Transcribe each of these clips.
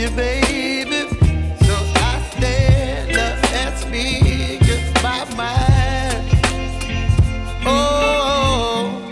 you, baby. So I stand up and speak my mind. Oh,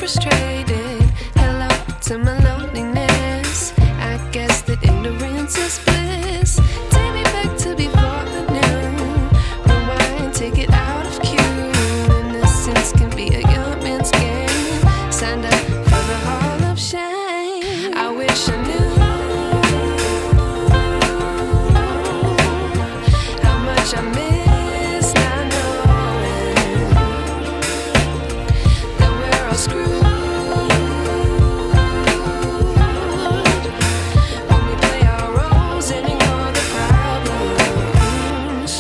frustrated. Hello to my loneliness. I guess that ignorance is bliss. Take me back to before I knew. Rewind, take it out of cue. Innocence can be a young man's game. Signed up for the hall of shame. I wish I knew how much I miss not knowing that we're all screwed when we play our roles and ignore the problems.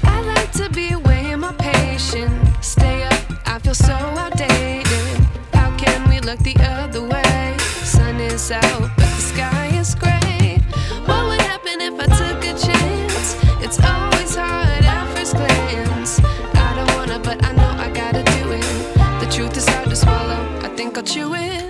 I like to be away in my patience. Stay up, I feel so outdated. How can we look the other way? Sun is out, but the sky is gray. What would happen if I took a chance? It's always hard at first glance. I don't wanna, but I know I gotta do it. The truth is hard to swallow, I think I'll chew it.